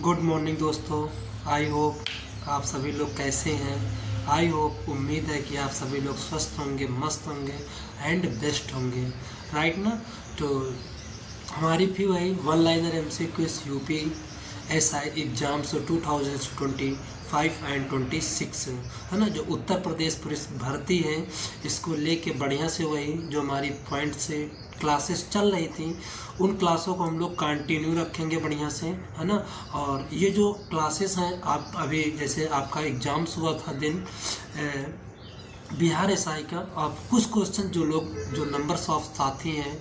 Good morning दोस्तों। I hope आप सभी लोग कैसे हैं। आई होप उम्मीद है कि आप सभी लोग स्वस्थ होंगे, मस्त होंगे एंड बेस्ट होंगे, राइट ना। तो हमारी भी वही one liner MCQs UPSI exams 2025 and 26 है ना, जो उत्तर प्रदेश पुलिस भर्ती है, इसको लेके बढ़िया से वही जो हमारी पॉइंट से क्लासेस चल रही थी उन क्लासों को हम लोग कंटिन्यू रखेंगे बढ़िया से, है ना। और ये जो क्लासेस हैं, आप अभी जैसे आपका एग्ज़ाम्स हुआ था दिन बिहार SI का, आप कुछ क्वेश्चन जो नंबर्स ऑफ साथी हैं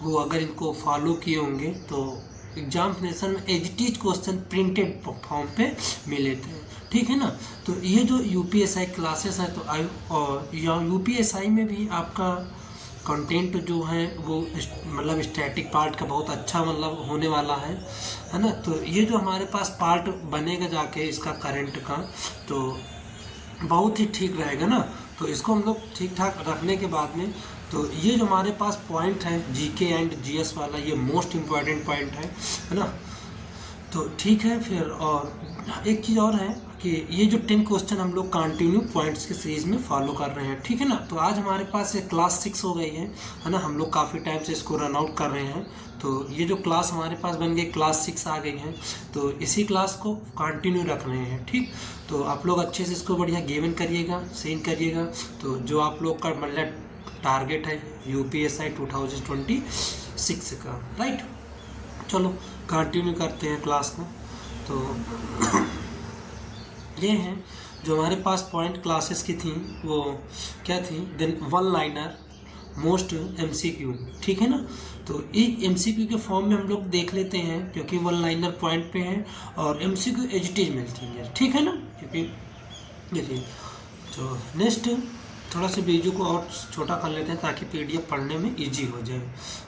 वो अगर इनको फॉलो किए होंगे तो एग्जामिनेशन में एडिटेड क्वेश्चन प्रिंटेड फॉर्म पे मिले थे, ठीक है ना। तो ये जो UPSI क्लासेस है, तो UPSI में भी आपका कंटेंट जो है वो मतलब स्टैटिक पार्ट का बहुत अच्छा मतलब होने वाला है ना। तो ये जो हमारे पास पार्ट बनेगा जाके इसका करंट का, तो बहुत ही ठीक रहेगा ना। तो इसको हम लोग ठीक ठाक रखने के बाद में, तो ये जो हमारे पास पॉइंट है GK एंड GS वाला, ये मोस्ट इम्पॉर्टेंट पॉइंट है ना। तो ठीक है फिर, और एक चीज़ और है कि ये जो 10 क्वेश्चन हम लोग कंटिन्यू पॉइंट्स के सीरीज़ में फॉलो कर रहे हैं, ठीक है ना। तो आज हमारे पास ये क्लास 6 हो गई है ना। हम लोग काफ़ी टाइम से इसको रन आउट कर रहे हैं, तो ये जो क्लास हमारे पास बन गई क्लास 6 आ गई है, तो इसी क्लास को कंटिन्यू रख रहे हैं, ठीक। तो आप लोग अच्छे से इसको बढ़िया गिवन करिएगा, सेंड करिएगा। तो जो आप लोग का मतलब टारगेट है UPSI 2026 का, राइट। चलो कंटिन्यू करते हैं क्लास को। तो ये हैं जो हमारे पास पॉइंट क्लासेस की थी, वो क्या थी, then one liner most MCQ, ठीक है ना। तो एक MCQ के फॉर्म में हम लोग देख लेते हैं, क्योंकि वन लाइनर पॉइंट पे है और MCQ एडिटेड मिलती है, ठीक है ना। क्योंकि देखिए, तो नेक्स्ट थोड़ा सा वीडियो को और छोटा कर लेते हैं ताकि PDF पढ़ने में इजी हो जाए,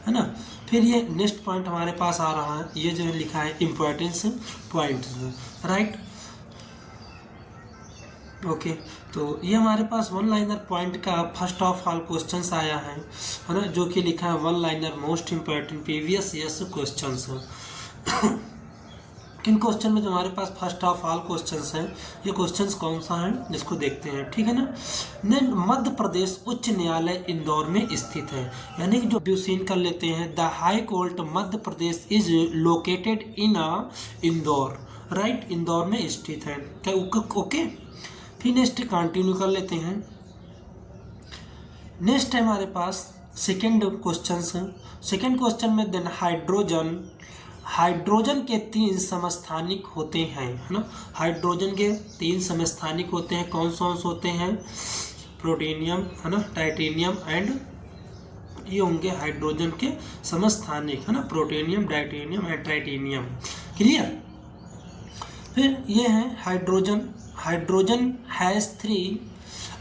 है ना। फिर ये नेक्स्ट पॉइंट हमारे पास आ रहा है, ये जो लिखा है इम्पोर्टेंस पॉइंट्स, राइट। ओके, तो ये हमारे पास वन लाइनर पॉइंट का फर्स्ट ऑफ ऑल क्वेश्चंस आया है ना, जो कि लिखा है one liner most important previous years questions. किन क्वेश्चन में जो हमारे पास फर्स्ट ऑफ ऑल क्वेश्चंस हैं, ये क्वेश्चंस कौन सा है जिसको देखते हैं, ठीक है ना। देन मध्य प्रदेश उच्च न्यायालय इंदौर में स्थित है, यानी कि जो ब्यूसीन कर लेते हैं, the high court Madhya Pradesh is located in Indore, right, Indore में स्थित है, क्या ओके। फिर नेक्स्ट कंटिन्यू कर लेते हैं। नेक्स्ट है हमारे पास सेकेंड क्वेश्चन में देन हाइड्रोजन के 3 समस्थानिक होते हैं, है ना। हाइड्रोजन के 3 समस्थानिक होते हैं, कौन से होते हैं, प्लूटोनियम, है ना, टाइटेनियम एंड ये होंगे हाइड्रोजन के समस्थानिक, है ना, plutonium, titanium and titanium, clear. फिर ये है हाइड्रोजन हैज़ 3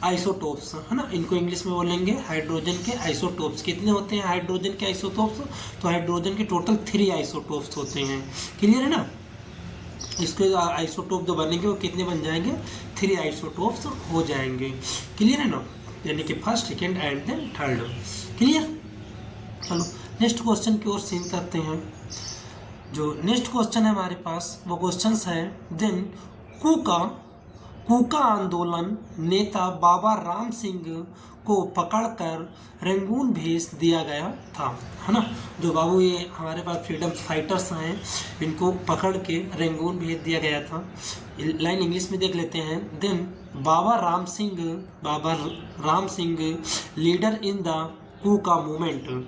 आइसोटोप्स, है ना। इनको इंग्लिश में बोलेंगे हाइड्रोजन के आइसोटोप्स। कितने होते हैं हाइड्रोजन के आइसोटोप्स, तो हाइड्रोजन के टोटल 3 आइसोटोप्स होते हैं, क्लियर है ना। इसके आइसोटोप जो बनेंगे वो कितने बन जाएंगे, 3 आइसोटोप्स हो जाएंगे, क्लियर है ना, यानी कि first, second and then third, clear. चलो नेक्स्ट क्वेश्चन की ओर सीन करते हैं। जो नेक्स्ट क्वेश्चन है हमारे पास वो क्वेश्चन है, देन कूका आंदोलन नेता बाबा राम सिंह को पकड़कर रंगून भेज दिया गया था, है ना। जो बाबू ये हमारे पास फ्रीडम फाइटर्स हैं, इनको पकड़ के रंगून भेज दिया गया था। लाइन इंग्लिश में देख लेते हैं। Then Baba Ram Singh leader in the Kuka movement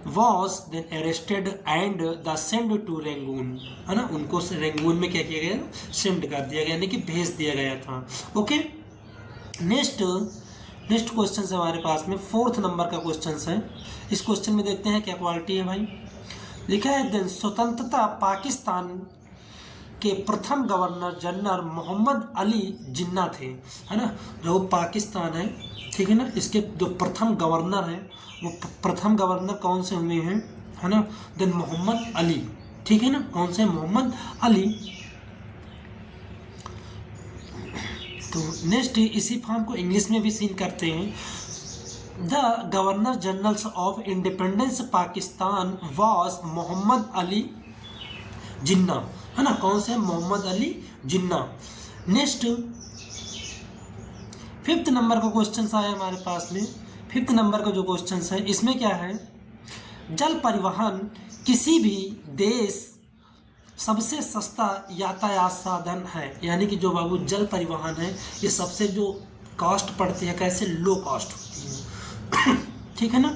was then arrested and the sent to Rangoon, है ना। उनको रंगून में क्या किया गया, सेंड कर दिया गया, यानी कि भेज दिया गया था, ओके। नेक्स्ट क्वेश्चन है हमारे पास में 4th नंबर का क्वेश्चन है। इस क्वेश्चन में देखते हैं क्या क्वालिटी है भाई। लिखा है देन स्वतंत्रता पाकिस्तान के प्रथम गवर्नर जनरल मोहम्मद अली जिन्ना थे, है ना। जो पाकिस्तान है, ठीक है ना, इसके जो प्रथम गवर्नर हैं वो प्रथम गवर्नर कौन से हुए हैं, है ना, देन मोहम्मद अली, ठीक है ना, कौन से, मोहम्मद अली। तो नेक्स्ट इसी फॉर्म को इंग्लिश में भी सीन करते हैं। The governor general of independence Pakistan was Mohammad Ali Jinnah, है ना, कौन से? Mohammad Ali Jinnah. Next 5th number का क्वेश्चन आया हमारे पास में। 5th नंबर का जो क्वेश्चन है इसमें क्या है? जल परिवहन किसी भी देश सबसे सस्ता यातायात साधन है। यानी कि जो बाबू जल परिवहन है ये सबसे जो कॉस्ट पड़ती है कैसे? लो कॉस्ट होती है। ठीक है ना,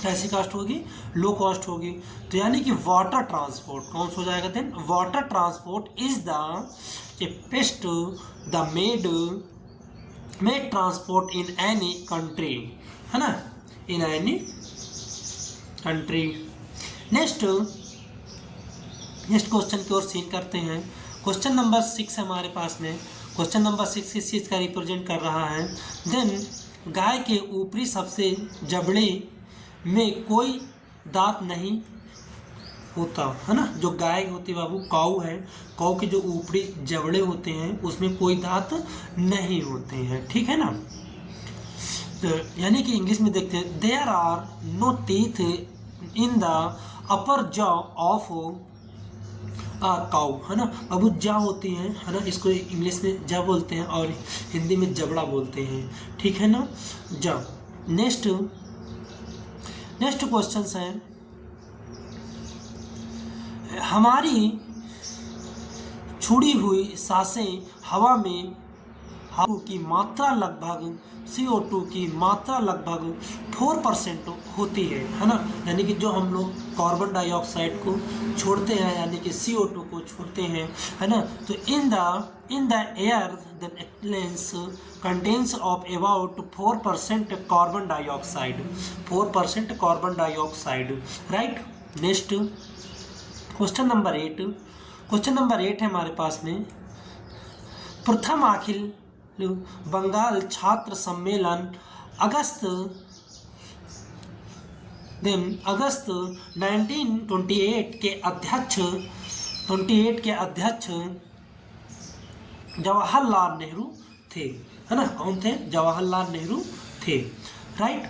कैसी कॉस्ट होगी? लो कॉस्ट होगी। तो यानी कि वाटर ट्रांसपोर्ट कौन सा हो जाएगा then? Water transport is the cheapest the made transport in any country, है ना, in any country. Next question की ओर सीन करते हैं। क्वेश्चन नंबर 6 हमारे पास में। क्वेश्चन नंबर 6 किस चीज़ का रिप्रेजेंट कर रहा है? देन गाय के ऊपरी सबसे जबड़े में कोई दांत नहीं होता, है ना। जो गाय होती है बाबू, काऊ है, काऊ के जो ऊपरी जबड़े होते हैं उसमें कोई दांत नहीं होते हैं। ठीक है ना। तो यानी कि इंग्लिश में देखते हैं, there are no teeth in the upper jaw of cow, है ना। बाबू जा होती है ना, इसको इंग्लिश में जा बोलते हैं और हिंदी में जबड़ा बोलते हैं। ठीक है ना, जा। नेक्स्ट क्वेश्चन है, हमारी छुड़ी हुई सांसें हवा में की मात्रा लगभग CO2 की मात्रा लगभग 4% होती है ना। यानी कि जो हम लोग कार्बन डाइऑक्साइड को छोड़ते हैं यानी कि CO2 को छोड़ते हैं, है ना। तो in the air the excellence contains of about 4% carbon dioxide, 4% carbon dioxide, right. Next question number 8 है हमारे पास में। प्रथम अखिल बंगाल छात्र सम्मेलन अगस्त 1928 के अध्यक्ष जवाहरलाल नेहरू थे, है ना। कौन थे? जवाहरलाल नेहरू थे, राइट।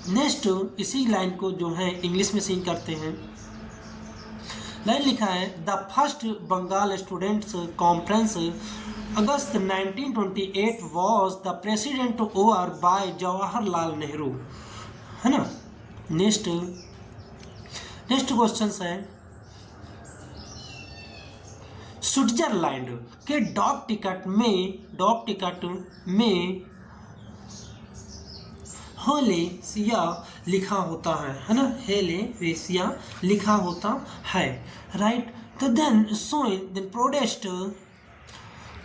नेक्स्ट इसी लाइन को जो है इंग्लिश में सीन करते हैं। लाइन लिखा है, the first Bengal students conference August 1928 was the president over by Jawaharlal Nehru, है ना। नेक्स्ट क्वेश्चन है, स्विट्जरलैंड के डाक टिकट में हेलेसिया लिखा होता है ना। हेलेसिया लिखा होता है, राइट। तो देन सोइन then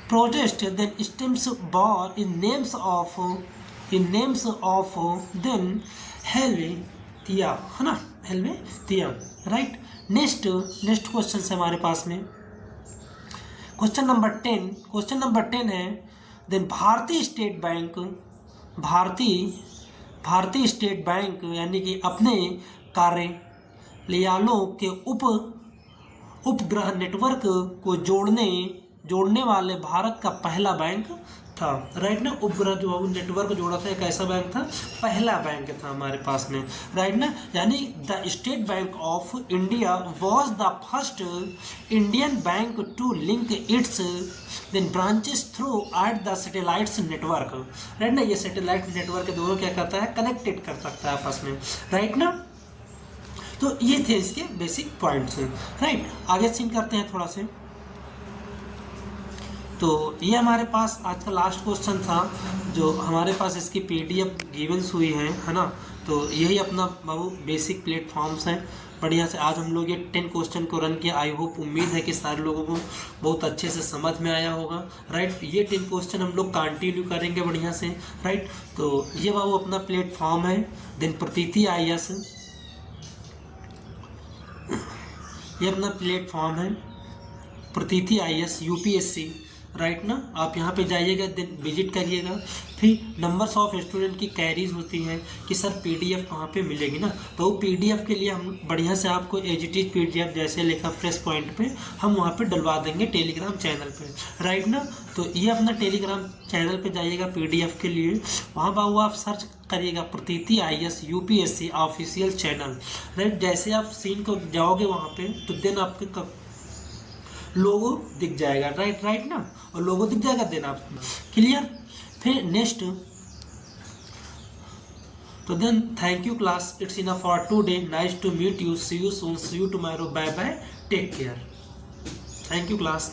protest then stems bar in names of then Helvetia, है ना, हेल्वेथिया, राइट। नेक्स्ट क्वेश्चन है हमारे पास में। क्वेश्चन नंबर 10 है, देन भारतीय स्टेट बैंक यानी कि अपने कार्यालयों के उपग्रह नेटवर्क को जोड़ने वाले भारत का पहला बैंक था, राइट ना। उपग्रह जो नेटवर्क जोड़ा था एक ऐसा बैंक था, पहला बैंक था हमारे पास में, राइट ना। यानी the State Bank of India was the first Indian bank to link its then branches through at the satellites network, right ना। ये सैटेलाइट नेटवर्क दोनों क्या करता है? कनेक्टेड कर सकता है आपस में, राइट ना। तो ये थे इसके बेसिक पॉइंट्स, राइट। आगे सीन करते हैं थोड़ा से। तो ये हमारे पास आज का लास्ट क्वेश्चन था, जो हमारे पास इसकी PDF गिवन्स हुई है ना। तो यही अपना बाबू बेसिक प्लेटफॉर्म्स हैं। बढ़िया से आज हम लोग ये 10 क्वेश्चन को रन किया। आई होप, उम्मीद है कि सारे लोगों को बहुत अच्छे से समझ में आया होगा, राइट। ये 10 क्वेश्चन हम लोग कंटिन्यू करेंगे बढ़िया से, राइट। तो ये बाबू अपना प्लेटफॉर्म है। देन प्रतीति IAS, ये अपना प्लेटफॉर्म है प्रतीति IAS UPSC, राइट ना। आप यहाँ पे जाइएगा, देन विजिट करिएगा। फिर नंबर्स ऑफ स्टूडेंट की कैरीज होती है कि सर PDF कहाँ पे मिलेगी ना। तो वो PDF के लिए हम बढ़िया से आपको एजिटिव PDF जैसे लिखा फ्रेश पॉइंट पे हम वहाँ पे डलवा देंगे टेलीग्राम चैनल पे, राइट ना। तो ये अपना टेलीग्राम चैनल पे जाइएगा PDF के लिए, वहाँ बाबू आप सर्च करिएगा प्रतीति IAS UPSC official channel, right. जैसे आप सीन को जाओगे वहाँ पे तो देन आपके लोगो दिख जाएगा, राइट ना, और लोगो दिख जाएगा देन आप क्लियर। फिर नेक्स्ट, तो then thank you class, it's enough for today, nice to meet you, see you soon, see you tomorrow, bye bye, take care, thank you class.